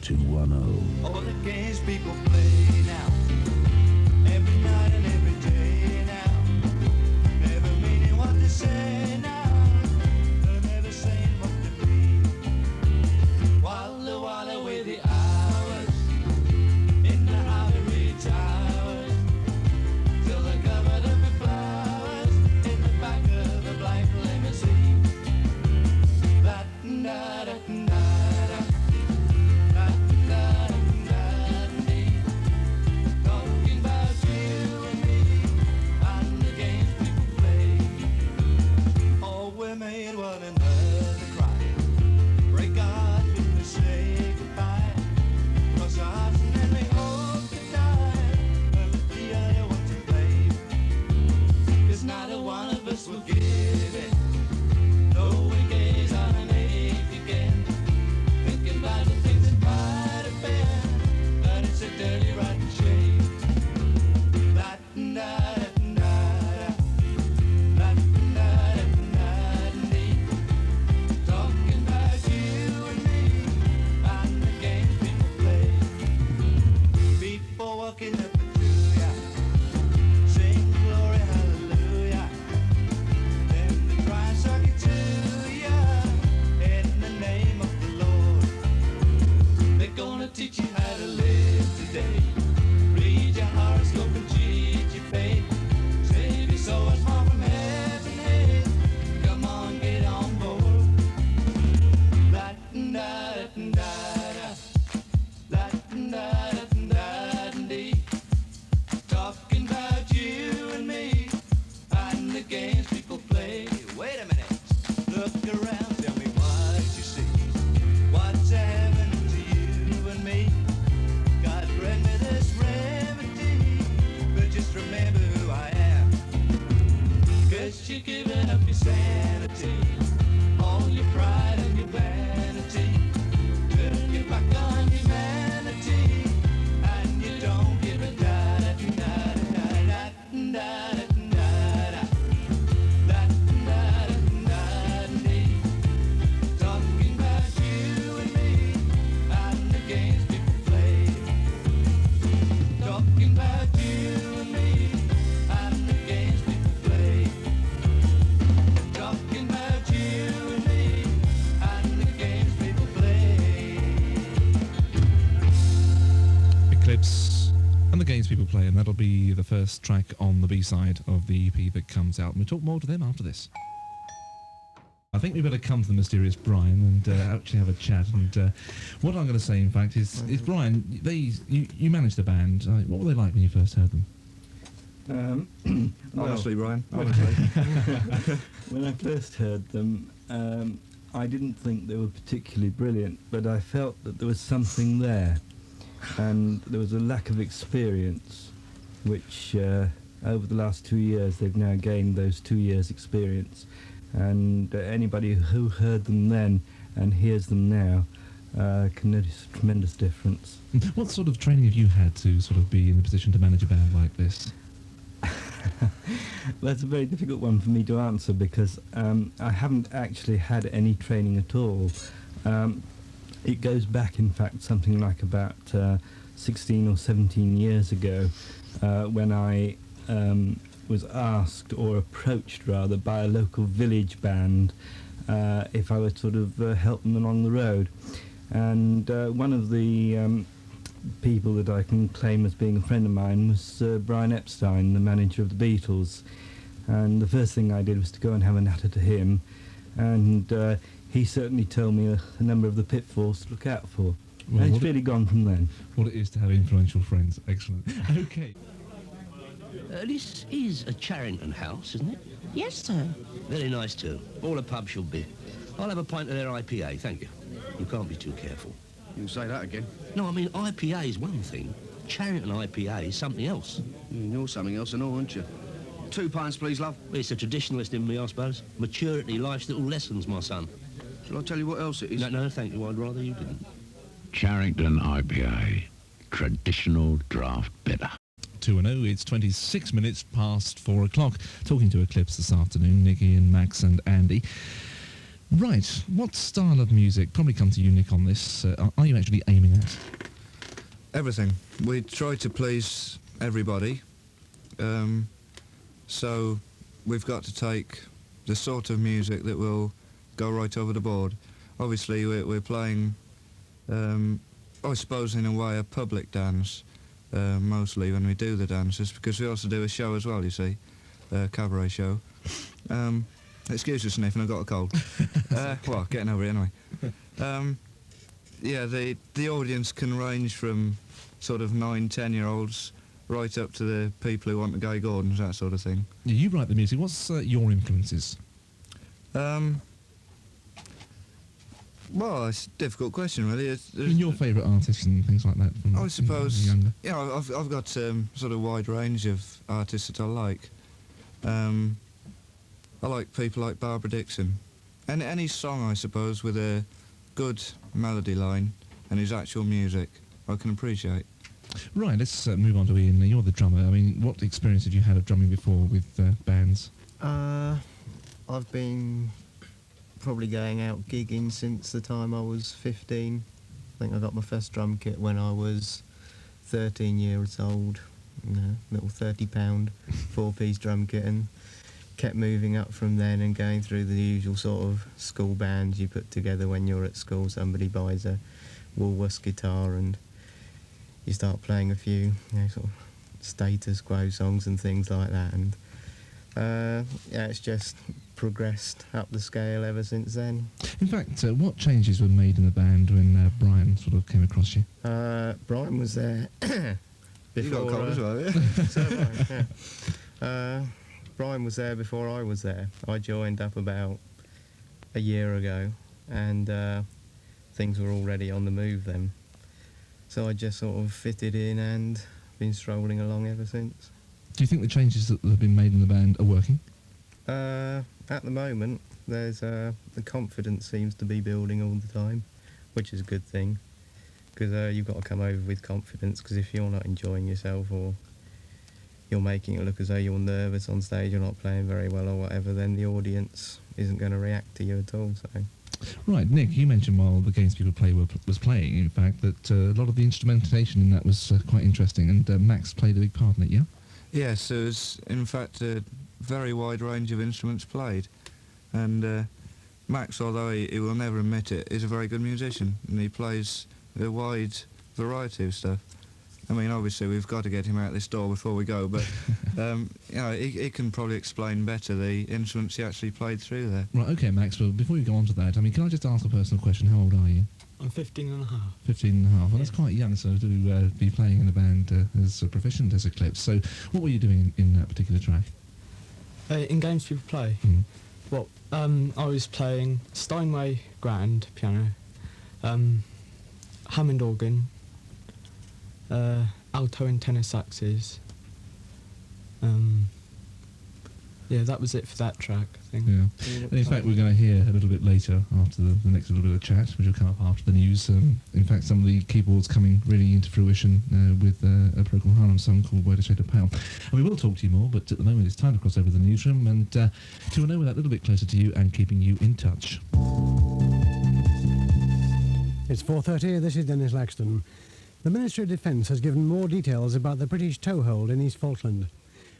0210. All the games people play now, every night and every day now, never meaning what they say now, they're never saying what they mean. Walla with the hours, in the ivory towers, till they're covered up with flowers, in the back of the black limousine. Da-da-da-da-da. Made one another cry, break our hearts when we say goodbye, cross our hearts and then we hope to die, and let the other one to blame, 'cause neither one of us will give it, though we gaze on an age again, thinking about the things that might have been, but it's a dirty rotten shame. Da-da-da-da. Walking up to ya, sing glory hallelujah, then they try and suck it to ya, in the name of the Lord. They're gonna teach you how to live today, read your horoscope and cheat your fate, save your soul as far from heaven, hey, come on, get on board. La-da-da-da-da, la-da-da-da-da. Talking about you and me and the games people play. Wait a minute, look around, tell me what you see. What's happening to you and me? God grant me this remedy, but just remember who I am, 'cause you're giving up your sanity, all your pride and your vanity, turn your back on humanity, and you don't give a damn. Talking about you and me and the games people play. Talking about you and me and the games people play. Talking about you and me and the games people play. Eclypse and the games people play, and that'll be the first track on the B-side of the EP that comes out. And we'll talk more to them after this. I think we better come to the mysterious Brian and actually have a chat. And what I'm going to say, in fact, is Brian, you managed the band. What were they like when you first heard them? Honestly, Brian, when I first heard them, I didn't think they were particularly brilliant, but I felt that there was something there, and there was a lack of experience, which over the last 2 years they've now gained those 2 years experience, and anybody who heard them then and hears them now can notice a tremendous difference. What sort of training have you had to sort of be in the position to manage a band like this? Well, that's a very difficult one for me to answer, because I haven't actually had any training at all. It goes back, in fact, something like about 16 or 17 years ago, when I was asked, or approached rather, by a local village band if I would sort of help them along the road. And one of the people that I can claim as being a friend of mine was Brian Epstein, the manager of the Beatles. And the first thing I did was to go and have a natter to him, and he certainly told me a number of the pitfalls to look out for. Well, and it's really gone from then. What it is to have influential friends. Excellent. Okay. This is a Charrington house, isn't it? Yes, sir. Very nice too. All a pub should be. I'll have a pint of their IPA, thank you. You can't be too careful. You can say that again. No, I mean, IPA is one thing. Charrington IPA is something else. You're something else and all, aren't you? 2 pints, please, love. Well, it's a traditionalist in me, I suppose. Maturity, life's little lessons, my son. Shall I tell you what else it is? No, thank you. I'd rather you didn't. Charrington IPA. Traditional draft bitter. 2-0, it's 26 minutes past 4 o'clock. Talking to Eclypse this afternoon, Nicky and Max and Andy. Right, what style of music, probably come to you, Nick, on this, are you actually aiming at? Everything. We try to please everybody, so we've got to take the sort of music that will go right over the board. Obviously, we're playing, I suppose in a way, a public dance, mostly when we do the dances, because we also do a show as well, you see, a cabaret show. Excuse the sniffing, I've got a cold. Well, getting over it anyway. Yeah, the audience can range from sort of 9, 10-year-olds right up to the people who want the Gay Gordons, that sort of thing. Yeah, you write the music. What's your influences? Well, it's a difficult question, really. I mean, your favourite artists and things like that? From I suppose, younger? yeah, I've got sort of wide range of artists that I like. I like people like Barbara Dixon. And any song, I suppose, with a good melody line and his actual music, I can appreciate. Right, let's move on to Ian. You're the drummer. I mean, what experience have you had of drumming before with bands? I've been probably going out gigging since the time I was 15. I think I got my first drum kit when I was 13 years old. You know, little £30 four-piece drum kit, and kept moving up from then and going through the usual sort of school bands you put together when you're at school. Somebody buys a Woolworths guitar and you start playing a few, you know, sort of status quo songs and things like that. And yeah, it's just progressed up the scale ever since then. In fact, what changes were made in the band when Brian sort of came across you? Brian was there before. You got a cold as well, yeah? So Brian, yeah. Brian was there before I was there. I joined up about a year ago, and things were already on the move then. So I just sort of fitted in and been strolling along ever since. Do you think the changes that have been made in the band are working? At the moment, there's the confidence seems to be building all the time, which is a good thing, because you've got to come over with confidence, because if you're not enjoying yourself or you're making it look as though you're nervous on stage, you're not playing very well or whatever, then the audience isn't going to react to you at all. So. Right, Nick, you mentioned while the Games People Play was playing, in fact, that a lot of the instrumentation in that was quite interesting, and Max played a big part in it, yeah? Yes, there was, in fact, a very wide range of instruments played. And Max, although he will never admit it, is a very good musician, and he plays a wide variety of stuff. I mean, obviously, we've got to get him out this door before we go, but, you know, he can probably explain better the instruments he actually played through there. Right, OK, Max, well, before you go on to that, I mean, can I just ask a personal question? How old are you? I'm 15 and a half. 15 and a half. Well, that's quite young, so to be playing in a band as proficient as Eclypse. So what were you doing in that particular track? In Games People Play? Mm. Well, I was playing Steinway grand piano, Hammond organ, alto and tenor saxes. Yeah, that was it for that track, I think. Yeah. And in fact, we're going to hear a little bit later, after the next little bit of chat, which will come up after the news. In fact, some of the keyboards coming really into fruition with a program Harlem song called Where to Shade a Pale. And we will talk to you more, but at the moment it's time to cross over the newsroom and to know that a little bit closer to you and keeping you in touch. It's 4:30, this is Dennis Laxton. The Ministry of Defence has given more details about the British toehold in East Falkland.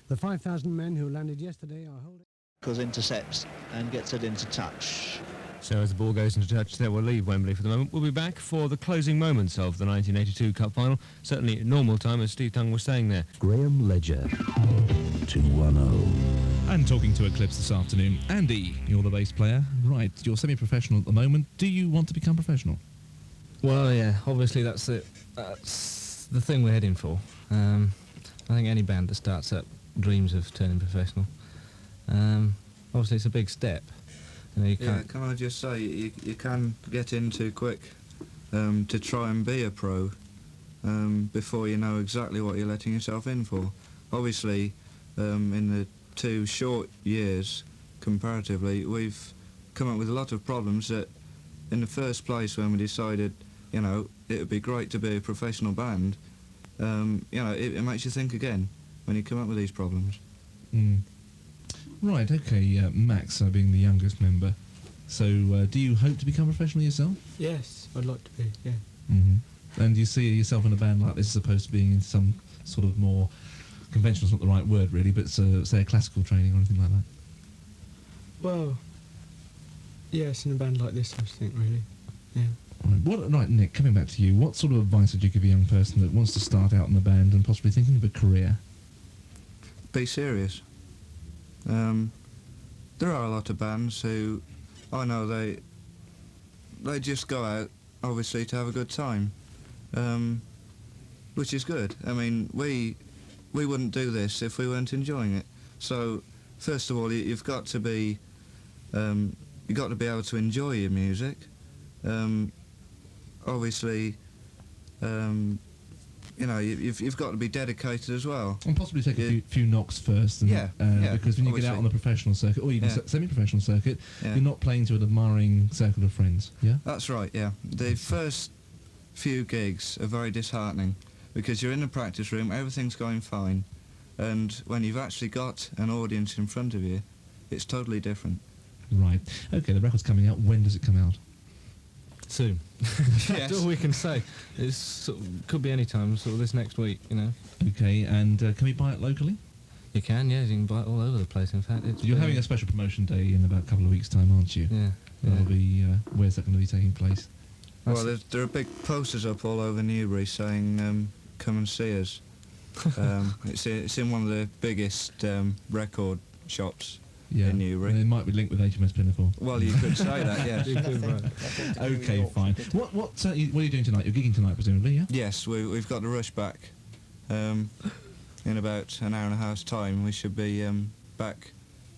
The 5,000 men who landed yesterday are holding... Because intercepts and gets it into touch. So as the ball goes into touch, there we'll leave Wembley for the moment. We'll be back for the closing moments of the 1982 Cup Final. Certainly at normal time, as Steve Tongue was saying there. Graham Ledger, 210. And talking to Eclypse this afternoon. Andy, you're the bass player. Right, you're semi-professional at the moment. Do you want to become professional? Well, yeah, obviously that's it. That's the thing we're heading for. I think any band that starts up dreams of turning professional. Obviously it's a big step. You know, you can't... Can I just say, you can get in too quick to try and be a pro before you know exactly what you're letting yourself in for. Obviously, in the 2 short years, comparatively, we've come up with a lot of problems that, in the first place, when we decided, you know, it would be great to be a professional band, you know, it makes you think again when you come up with these problems. Mm. Right, okay, Max, being the youngest member, So, do you hope to become professional yourself? Yes, I'd like to be, yeah. Mm-hmm. And do you see yourself in a band like this as opposed to being in some sort of more conventional, is not the right word really, but say a classical training or anything like that? Well, yes, in a band like this, I think, really, yeah. Right, Nick, coming back to you, what sort of advice would you give a young person that wants to start out in a band and possibly thinking of a career? Be serious. There are a lot of bands who, I know they just go out, obviously, to have a good time, which is good. I mean, we wouldn't do this if we weren't enjoying it. So, first of all, you've got to be able to enjoy your music. Obviously, you know, you've got to be dedicated as well. And possibly take a few knocks first. And, because when you get out on the professional circuit, or even semi-professional circuit, you're not playing to an admiring circle of friends, yeah? That's right, yeah. The first few gigs are very disheartening because you're in the practice room, everything's going fine, and when you've actually got an audience in front of you, it's totally different. Right. Okay, the record's coming out. When does it come out? Soon. That's all we can say. It's could be any time, sort of this next week, you know. Okay, and can we buy it locally? You can, yeah. You can buy it all over the place. In fact, You're having a special promotion day in about a couple of weeks' time, aren't you? Yeah. That'll be. Where's that going to be taking place? Well, there are big posters up all over Newbury saying, "Come and see us." It's in one of the biggest record shops. Yeah, in Newbury. And it might be linked with HMS Pinafore. Well, you could say that, yes. You could, right. Okay, fine. What are you doing tonight? You're gigging tonight, presumably, yeah? Yes, we've got to rush back. In about an hour and a half's time, we should be back.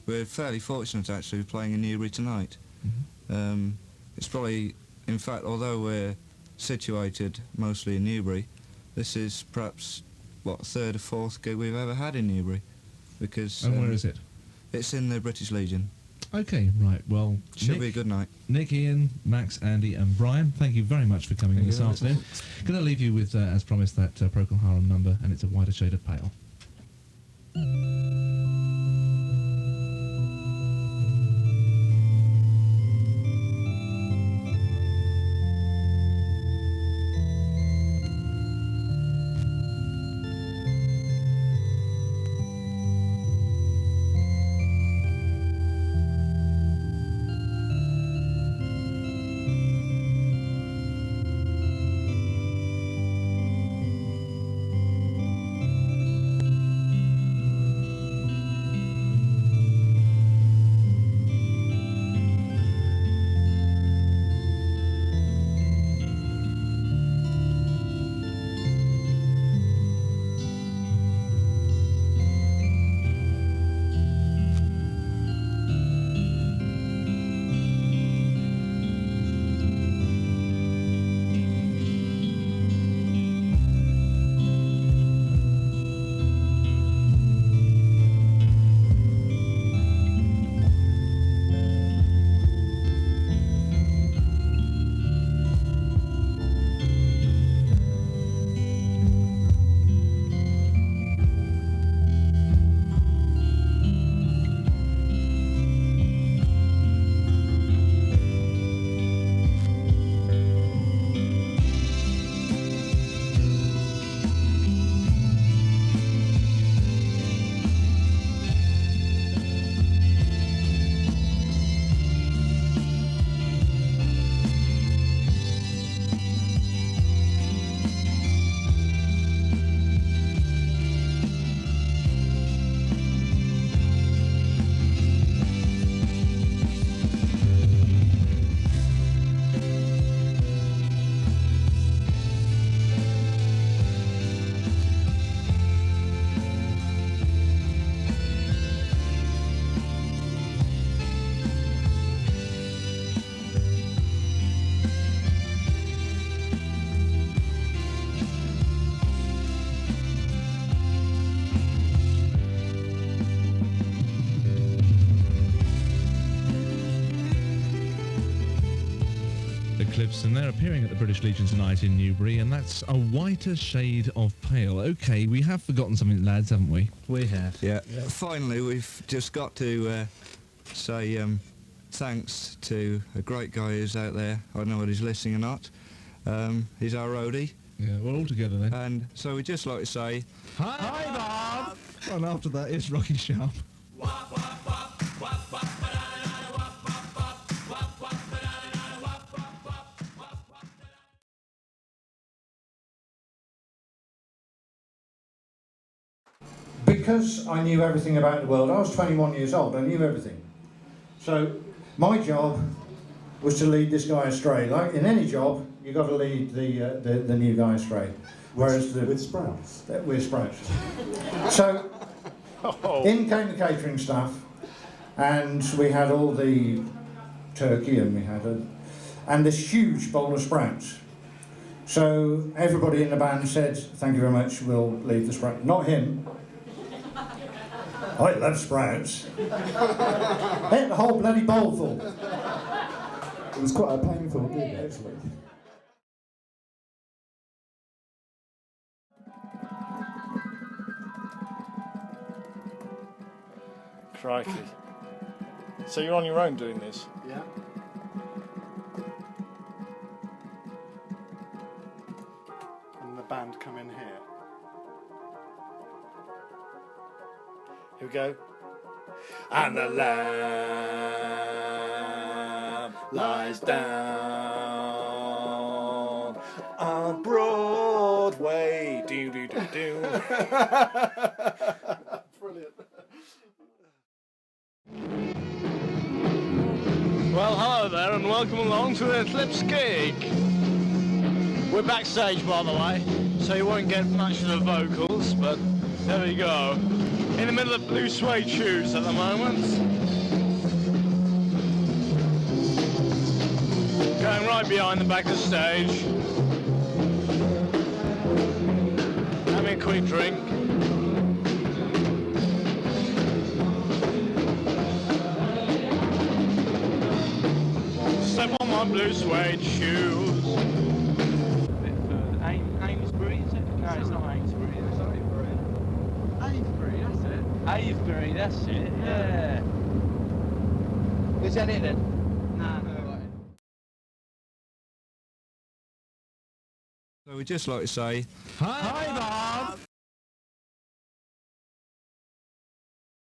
We're fairly fortunate, actually, playing in Newbury tonight. Mm-hmm. It's probably, in fact, although we're situated mostly in Newbury, this is perhaps, third or fourth gig we've ever had in Newbury. Because, and where is it? It's in the British Legion. Okay, right. Well, should be a good night. Nick, Ian, Max, Andy, and Brian, thank you very much for coming in this afternoon. Going to leave you with, as promised, that Procol Harum number, and it's A Whiter Shade of Pale. Eclypse, and they're appearing at the British Legion tonight in Newbury, and that's A Whiter Shade of Pale. Okay, we have forgotten something, lads, haven't we? We have. Yeah. Finally, we've just got to say thanks to a great guy who's out there. I don't know whether he's listening or not. He's our roadie. Yeah, we're all together then. And so we'd just like to say, Hi, Bob! And after that, it's Rocky Sharp. Because I knew everything about the world, I was 21 years old, I knew everything. So my job was to lead this guy astray. Like in any job, you've got to lead the new guy astray. Whereas with Sprouts? With Sprouts. So in came the catering staff, and we had all the turkey, and we had and this huge bowl of Sprouts. So everybody in the band said, "Thank you very much, we'll leave the Sprouts." Not him. I love Sprouts. Ate the whole bloody bowl full. It was quite a painful gig, actually. Crikey. So you're on your own doing this? Yeah. And the band come in here. Here we go. And the lamb lies down on Broadway. Do do do do. Brilliant. Well, hello there, and welcome along to the Eclypse gig. We're backstage, by the way, so you won't get much of the vocals, but there we go. In the middle of blue suede shoes at the moment. Going right behind the back of the stage. Having a quick drink. Step on my blue suede shoes. Amesbury, is it? No, it's not Amesbury. It's Avebury. Avebury, that's it. Avebury, that's it, yeah. Is that it then? No. so we'd just like to say, Hi, Bob!